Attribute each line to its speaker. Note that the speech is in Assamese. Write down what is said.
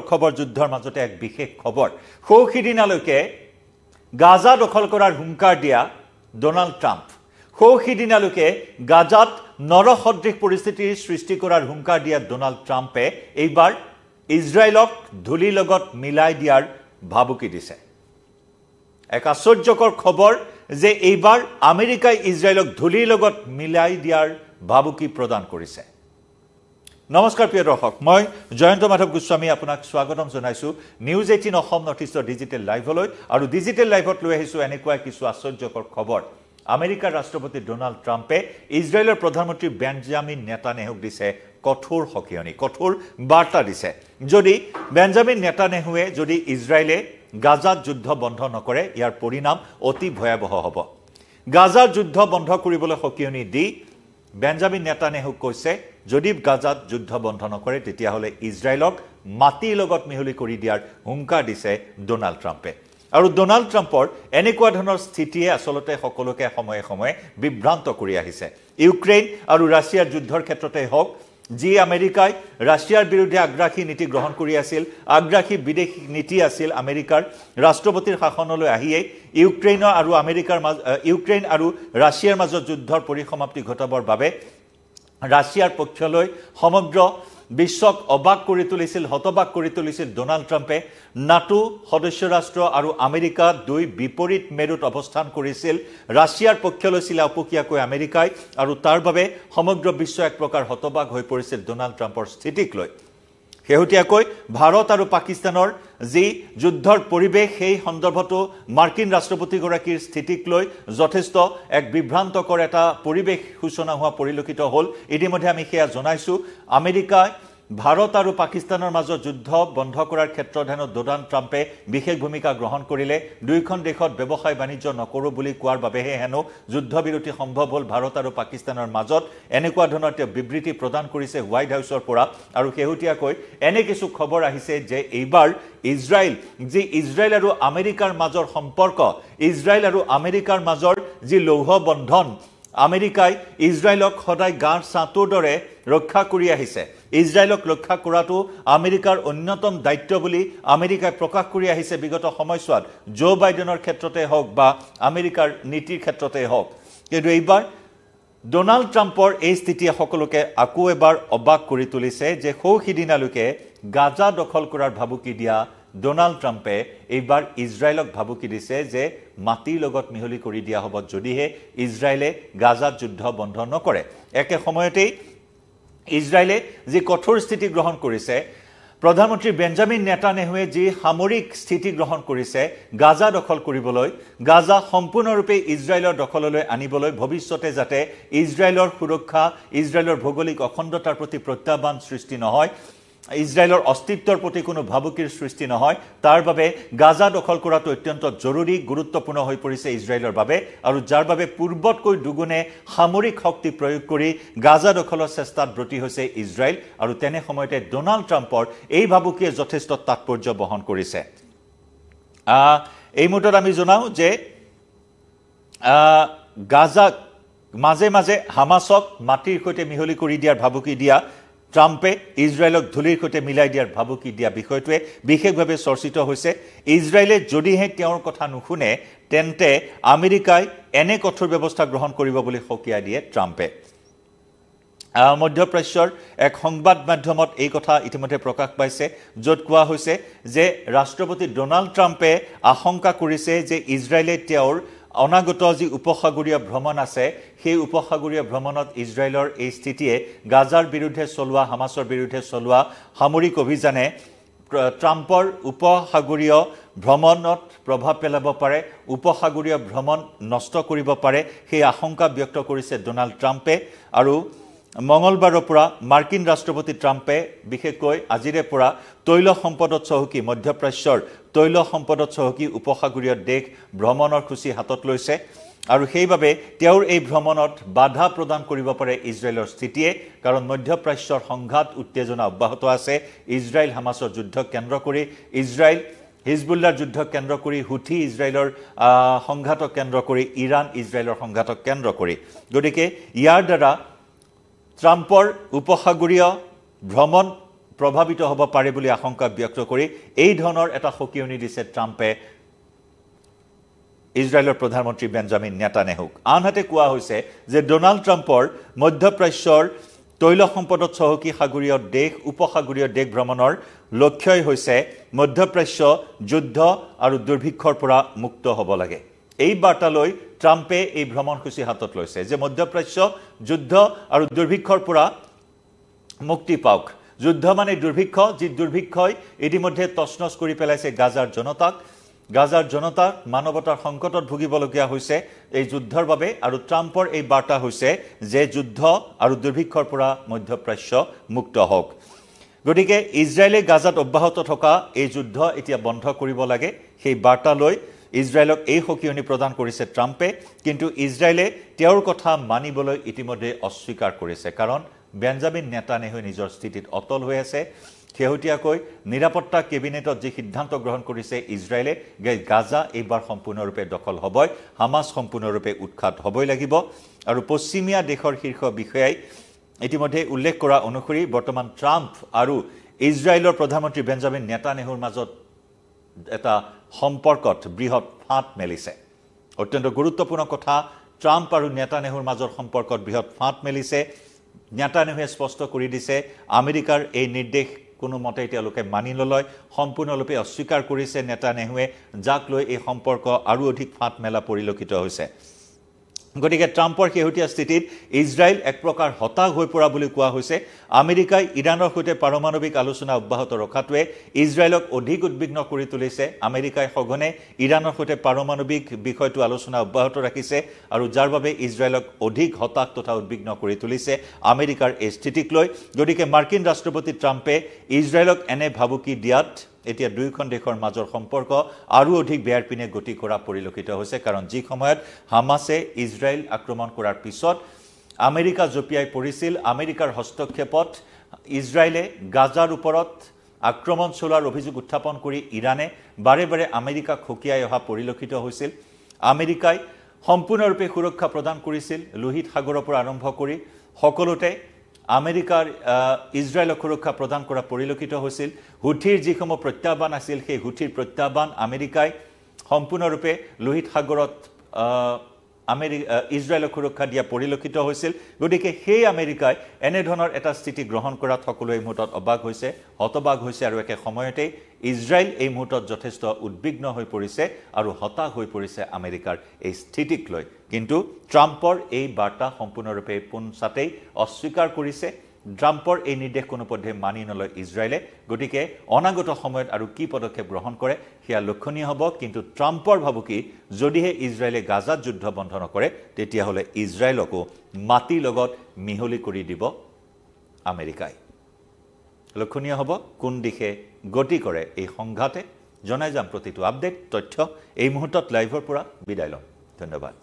Speaker 1: খবৰ যুদ্ধৰ মাজতে এক বিশেষ খবৰ সৌখিদিনালৈকে গাজা দখল কৰাৰ হুংকাৰ দিয়া ডোনাল্ড ট্ৰাম্প সৌখিদিনালৈকে গাজাত নৰসদৃশ পৰিস্থিতিৰ সৃষ্টি কৰাৰ হুংকাৰ দিয়া ডোনাল্ড ট্ৰাম্পে এইবাৰ ইজৰাইলক ধুলিৰ লগত মিলাই দিয়াৰ ভাবুকি দিছে এক আশ্চৰ্যকৰ খবৰ যে এইবাৰ আমেৰিকাই ইজৰাইলক ধুলিৰ লগত মিলাই দিয়াৰ ভাবুকি প্ৰদান কৰিছে নমস্কাৰ প্ৰিয় দৰ্শক মই জয়ন্ত মাধৱ গোস্বামী আপোনাক স্বাগতম জনাইছো নিউজ 18 অসম নৰ্থ ইষ্টৰ ডিজিটেল লাইভলৈ আৰু ডিজিটেল লাইভত লৈ আহিছো এনেকুৱা কিছু আশ্চৰ্যকৰ খবৰ আমেৰিকাৰ ৰাষ্ট্ৰপতি ডোনাল্ড ট্ৰাম্পে ইজৰাইলৰ প্ৰধানমন্ত্ৰী বেঞ্জামিন নেতানেহুক দিছে কঠোৰ হকিয়নি কঠোৰ বাৰ্তা দিছে যদি বেঞ্জামিন নেতানেহুৱে যদি ইজৰাইলে গাজাত যুদ্ধ বন্ধ নকৰে ইয়াৰ পৰিণাম অতি ভয়াবহ হ'ব গাজাৰ যুদ্ধ বন্ধ কৰিবলৈ হকিয়নি দি বেঞ্জামিন নেতানেহু কৈছে যদি গাজাত যুদ্ধ বন্ধ নকৰে তেতিয়া হলে ইজৰাইলক মাটিৰ লগত মিহলি কৰি দিয়াৰ হুংকাৰ দিছে ডোনাল্ড ট্ৰাম্পে আৰু ডোনাল্ড ট্ৰাম্পৰ এনেকুৱা ধৰণৰ স্থিতিয়ে আসলতে সকলোকে সময়ে সময়ে বিভ্ৰান্ত কৰি আহিছে ইউক্ৰেইন আৰু ৰাছিয়াৰ যুদ্ধৰ ক্ষেত্ৰতে হওক যি আমেৰিকাই ৰাছিয়াৰ বিৰুদ্ধে আগ্ৰাসী নীতি গ্ৰহণ কৰি আছিল আগ্ৰাসী বিদেশ নীতি আছিল আমেৰিকাৰ ৰাষ্ট্ৰপতিৰ শাসনলৈ আহিয়ে ইউক্ৰেইন আৰু ৰাছিয়াৰ মাজত যুদ্ধৰ পৰিসমাপ্তি ঘটাবৰ বাবে ৰাছিয়াৰ পক্ষলৈ সমগ্ৰ বিশ্বক অবাক কৰি তুলিছিল হতবাক কৰি তুলিছিল ডোনাল্ড ট্ৰাম্পে নাটো সদস্য ৰাষ্ট্ৰ আৰু আমেৰিকা দুই বিপৰীত মেৰুত অৱস্থান কৰিছিল ৰাছিয়াৰ পক্ষলৈ ছিল আপকিয়াকৈ আমেৰিকাই আৰু তাৰ বাবে সমগ্ৰ বিশ্ব এক প্ৰকাৰ হতবাক হৈ পৰিছিল ডোনাল্ড ট্ৰাম্পৰ স্থিতিক লৈ হেহতিয়াকৈ ভাৰত আৰু পাকিস্তানৰ যি যুদ্ধৰ পৰিবেশ সেই সন্দৰ্ভতো মাৰ্কিন ৰাষ্ট্ৰপতিগৰাকীৰ স্থিতিক লৈ যথেষ্ট এক বিভ্ৰান্তকৰ এটা পৰিবেশ সূচনা হোৱা পৰিলক্ষিত হ'ল ইতিমধ্যে আমি সেয়া জনাইছো আমেৰিকাই ভাৰত আৰু পাকিস্তানৰ মাজত যুদ্ধ বন্ধ কৰাৰ ক্ষেত্ৰত হেনো ডোনাল্ড ট্ৰাম্পে বিশেষ ভূমিকা গ্ৰহণ কৰিলে দুইখন দেশত ব্যৱসায় বাণিজ্য নকৰো বুলি কোৱাৰ বাবেহে হেনো যুদ্ধবিৰতি সম্ভৱ হ'ল ভাৰত আৰু পাকিস্তানৰ মাজত এনেকুৱা ধৰণৰ বিবৃতি প্ৰদান কৰিছে হোৱাইট হাউচৰ পৰা আৰু শেহতীয়াকৈ এনে কিছু খবৰ আহিছে যে এইবাৰ ইজৰাইল আৰু আমেৰিকাৰ মাজৰ সম্পৰ্ক ইজৰাইল আৰু আমেৰিকাৰ মাজৰ যি লৌহ বন্ধন আমেৰিকাই ইজৰাইলক সদায় গাৰ ছাটোৰ দৰে ৰক্ষা কৰি আহিছে ইজৰাইলক ৰক্ষা কৰাটো আমেৰিকাৰ অন্যতম দায়িত্ব বুলি আমেৰিকাই প্ৰকাশ কৰি আহিছে বিগত সময়ছোৱাত জো বাইডেনৰ ক্ষেত্ৰতে হওক বা আমেৰিকাৰ নীতিৰ ক্ষেত্ৰতে হওক কিন্তু এইবাৰ ডোনাল্ড ট্ৰাম্পৰ এই স্থিতিয়ে সকলোকে আকৌ এবাৰ অবাক কৰি তুলিছে যে সৌখিদিনালৈকে গাজা দখল কৰাৰ ভাবুকি দিয়া ডোনাল্ড ট্ৰাম্পে এইবাৰ ইজৰাইলক ভাবুকি দিছে যে মাটিৰ লগত মিহলি কৰি দিয়া হ'ব যদিহে ইজৰাইলে গাজাত যুদ্ধ বন্ধ নকৰে একে সময়তে ইজৰাইলে যি কঠোৰ স্থিতি গ্ৰহণ কৰিছে প্ৰধানমন্ত্ৰী বেঞ্জামিন নেতানেহুৱে যি সামৰিক স্থিতি গ্ৰহণ কৰিছে গাজা দখল কৰিবলৈ গাজা সম্পূৰ্ণৰূপে ইজৰাইলৰ দখললৈ আনিবলৈ ভৱিষ্যতে যাতে ইজৰাইলৰ সুৰক্ষা ইজৰাইলৰ ভৌগোলিক অখণ্ডতাৰ প্ৰতি প্ৰত্যাহ্বান সৃষ্টি নহয় ইজৰাইলৰ অস্তিত্বৰ প্ৰতি কোনো ভাবুকিৰ সৃষ্টি নহয় তাৰ বাবে গাজা দখল কৰাটো অত্যন্ত জৰুৰী গুৰুত্বপূৰ্ণ হৈ পৰিছে ইজৰাইলৰ বাবে আৰু যাৰ বাবে পূৰ্বতকৈ দুগুণে সামৰিক শক্তি প্ৰয়োগ কৰি গাজা দখলৰ চেষ্টাত ব্ৰতী হৈছে ইজৰাইল আৰু তেনে সময়তে ডোনাল্ড ট্ৰাম্পৰ এই ভাবুকিয়ে যথেষ্ট তাৎপৰ্য বহন কৰিছে এই মুহূৰ্তত আমি জনাও যে গাজাক মাজে মাজে হামাছক মাটিৰ সৈতে মিহলি কৰি দিয়াৰ ভাবুকি দিয়া ট্ৰাম্পে ইজৰাইলক ধুলিৰ সৈতে মিলাই দিয়াৰ ভাবুকি দিয়া বিষয়টোৱে বিশেষভাৱে চৰ্চিত হৈছে ইজৰাইলে যদিহে তেওঁৰ কথা নুশুনে তেন্তে আমেৰিকাই এনে কঠোৰ ব্যৱস্থা গ্ৰহণ কৰিব বুলি সকীয়াই দিয়ে ট্ৰাম্পে মধ্যপ্ৰাচ্যৰ এক সংবাদ মাধ্যমত এই কথা ইতিমধ্যে প্ৰকাশ পাইছে য'ত কোৱা হৈছে যে ৰাষ্ট্ৰপতি ডোনাল্ড ট্ৰাম্পে আশংকা কৰিছে যে ইজৰাইলে তেওঁৰ অনাগত যি উপসাগৰীয় ভ্ৰমণ আছে সেই উপসাগৰীয় ভ্ৰমণত ইজৰাইলৰ এই স্থিতিয়ে গাজাৰ বিৰুদ্ধে চলোৱা হামাছৰ বিৰুদ্ধে চলোৱা সামৰিক অভিযানে ট্ৰাম্পৰ উপসাগৰীয় ভ্ৰমণত প্ৰভাৱ পেলাব পাৰে উপসাগৰীয় ভ্ৰমণ নষ্ট কৰিব পাৰে সেই আশংকা ব্যক্ত কৰিছে ডোনাল্ড ট্ৰাম্পে আৰু মঙলবাৰৰ পৰা মাৰ্কিন ৰাষ্ট্ৰপতি ট্ৰাম্পে বিশেষকৈ আজিৰে পৰা তৈল সম্পদত চহকী মধ্যপ্ৰাচ্যৰ তৈল সম্পদত চহকী উপসাগৰীয় দেশ ভ্ৰমণৰ সূচী হাতত লৈছে আৰু সেইবাবে তেওঁৰ এই ভ্ৰমণত বাধা প্ৰদান কৰিব পাৰে ইজৰাইলৰ স্থিতিয়ে কাৰণ মধ্যপ্ৰাচ্যৰ সংঘাত উত্তেজনা অব্যাহত আছে ইজৰাইল হামাছৰ যুদ্ধ কেন্দ্ৰ কৰি ইজৰাইল হিজবুল্লাৰ যুদ্ধ কেন্দ্ৰ কৰি হুথি ইজৰাইলৰ সংঘাতক কেন্দ্ৰ কৰি ইৰাণ ইজৰাইলৰ সংঘাতক কেন্দ্ৰ কৰি গতিকে ইয়াৰ দ্বাৰা ট্ৰাম্পৰ উপসাগৰীয় ভ্ৰমণ প্ৰভাৱিত হ'ব পাৰে বুলি আশংকা ব্যক্ত কৰি এই ধৰণৰ এটা সকিয়নি দিছে ট্ৰাম্পে ইজৰাইলৰ প্ৰধানমন্ত্ৰী বেঞ্জামিন নেতানেহুক আনহাতে কোৱা হৈছে যে ডোনাল্ড ট্ৰাম্পৰ মধ্যপ্ৰাচ্যৰ তৈল সম্পদত চহকী সাগৰীয় দেশ উপসাগৰীয় দেশ ভ্ৰমণৰ লক্ষ্যই হৈছে মধ্যপ্ৰাচ্য যুদ্ধ আৰু দুৰ্ভিক্ষৰ পৰা মুক্ত হ'ব লাগে এই বাৰ্তালৈ ট্ৰাম্পে এই ভ্ৰমণসূচী হাতত লৈছে যে মধ্যপ্ৰাচ্য যুদ্ধ আৰু দুৰ্ভিক্ষৰ পৰা মুক্তি পাওক যুদ্ধ মানে দুৰ্ভিক্ষ যি দুৰ্ভিক্ষই ইতিমধ্যে তছনছ কৰি পেলাইছে গাজাৰ জনতাক মানৱতাৰ সংকটত ভুগিবলগীয়া হৈছে এই যুদ্ধৰ বাবে আৰু ট্ৰাম্পৰ এই বাৰ্তা হৈছে যে যুদ্ধ আৰু দুৰ্ভিক্ষৰ পৰা মধ্যপ্ৰাচ্য মুক্ত হওক গতিকে ইজৰাইলে গাজাত অব্যাহত থকা এই যুদ্ধ এতিয়া বন্ধ কৰিব লাগে সেই বাৰ্তা লৈ ইজৰাইলক এই সকিয়নি প্ৰদান কৰিছে ট্ৰাম্পে কিন্তু ইজৰাইলে তেওঁৰ কথা মানিবলৈ ইতিমধ্যে অস্বীকাৰ কৰিছে কাৰণ বেঞ্জামিন নেতানেহু নিজৰ স্থিতিত অটল হৈ আছে শেহতীয়াকৈ নিৰাপত্তা কেবিনেটত যি সিদ্ধান্ত গ্ৰহণ কৰিছে ইজৰাইলে গাজা এইবাৰ সম্পূৰ্ণৰূপে দখল হ'বই হামাস সম্পূৰ্ণৰূপে উৎখাত হ'বই লাগিব আৰু পশ্চিমীয়া দেশৰ শীৰ্ষ বিষয়াই ইতিমধ্যে উল্লেখ কৰা অনুসৰি বৰ্তমান ট্ৰাম্প আৰু ইজৰাইলৰ প্ৰধানমন্ত্ৰী বেঞ্জামিন নেতানেহুৰ মাজত এটা সম্পৰ্কত বৃহৎ ফাঁট মেলিছে অত্যন্ত গুৰুত্বপূৰ্ণ কথা ট্ৰাম্প আৰু নেতানেহুৰ মাজৰ সম্পৰ্কত বৃহৎ ফাঁট মেলিছে নেতানেহুৱে স্পষ্ট কৰি দিছে আমেৰিকাৰ এই নিৰ্দেশ কোনো মতে তেওঁলোকে মানি নলয় সম্পূৰ্ণৰূপে অস্বীকাৰ কৰিছে নেতানেহুৱে যাক লৈ এই সম্পৰ্ক আৰু অধিক ফাঁট মেলা পৰিলক্ষিত হৈছে গতিকে ট্ৰাম্পৰ শেহতীয়া স্থিতিত ইজৰাইল এক প্ৰকাৰ হতাশ হৈ পৰা বুলি কোৱা হৈছে আমেৰিকাই ইৰানৰ সৈতে পাৰমাণৱিক আলোচনা অব্যাহত ৰখাটোৱে ইজৰাইলক অধিক উদ্বিগ্ন কৰি তুলিছে আমেৰিকাই সঘনে ইৰানৰ সৈতে পাৰমাণৱিক বিষয়টো আলোচনা অব্যাহত ৰাখিছে আৰু যাৰ বাবে ইজৰাইলক অধিক হতাশ তথা উদ্বিগ্ন কৰি তুলিছে আমেৰিকাৰ এই স্থিতিক লৈ গতিকে মাৰ্কিন ৰাষ্ট্ৰপতি ট্ৰাম্পে ইজৰাইলক এনে ভাবুকি দিয়াত এতিয়া দুইখন দেশৰ মাজৰ সম্পৰ্ক আৰু অধিক বেয়াৰ পিনে গতি কৰা পৰিলক্ষিত হৈছে কাৰণ যি সময়ত হামাছে ইজৰাইল আক্ৰমণ কৰাৰ পিছত আমেৰিকা জপিয়াই পৰিছিল আমেৰিকাৰ হস্তক্ষেপত ইজৰাইলে গাজাৰ ওপৰত আক্ৰমণ চলোৱাৰ অভিযোগ উত্থাপন কৰি ইৰানে বাৰে বাৰে আমেৰিকাক খকিয়াই অহা পৰিলক্ষিত হৈছিল আমেৰিকাই সম্পূৰ্ণৰূপে সুৰক্ষা প্ৰদান কৰিছিল লোহিত সাগৰৰ পৰা আৰম্ভ কৰি সকলোতে আমেৰিকাৰ ইজৰাইলক সুৰক্ষা প্ৰদান কৰা পৰিলক্ষিত হৈছিল হুথিৰ যিসমূহ প্ৰত্যাহ্বান আছিল সেই হুথিৰ প্ৰত্যাহ্বান আমেৰিকাই সম্পূৰ্ণৰূপে লোহিত সাগৰত ইজৰাইলক সুৰক্ষা দিয়া পৰিলক্ষিত হৈছিল গতিকে সেই আমেৰিকাই এনে ধৰণৰ এটা স্থিতি গ্ৰহণ কৰাত সকলোৱে এই মুহূৰ্তত অবাক হৈছে হতবাক হৈছে আৰু একে সময়তে ইজৰাইল এই মুহূৰ্তত যথেষ্ট উদ্বিগ্ন হৈ পৰিছে আৰু হতাশ হৈ পৰিছে আমেৰিকাৰ এই স্থিতিক লৈ কিন্তু ট্ৰাম্পৰ এই বাৰ্তা সম্পূৰ্ণৰূপে পোনছাতেই অস্বীকাৰ কৰিছে ট্ৰাম্পৰ এই নিৰ্দেশ কোনোপধ্যে মানি নলয় ইজৰাইলে গতিকে অনাগত সময়ত আৰু কি পদক্ষেপ গ্ৰহণ কৰে সেয়া লক্ষণীয় হ'ব কিন্তু ট্ৰাম্পৰ ভাবুকি যদিহে ইজৰাইলে গাজাত যুদ্ধ বন্ধ নকৰে তেতিয়াহ'লে ইজৰাইলকো মাটিৰ লগত মিহলি কৰি দিব আমেৰিকাই লক্ষণীয় হ'ব কোন দিশে গতি কৰে এই সংঘাতে জনাই যাম প্ৰতিটো আপডেট তথ্য এই মুহূৰ্তত লাইভৰ পৰা বিদায় লম ধন্যবাদ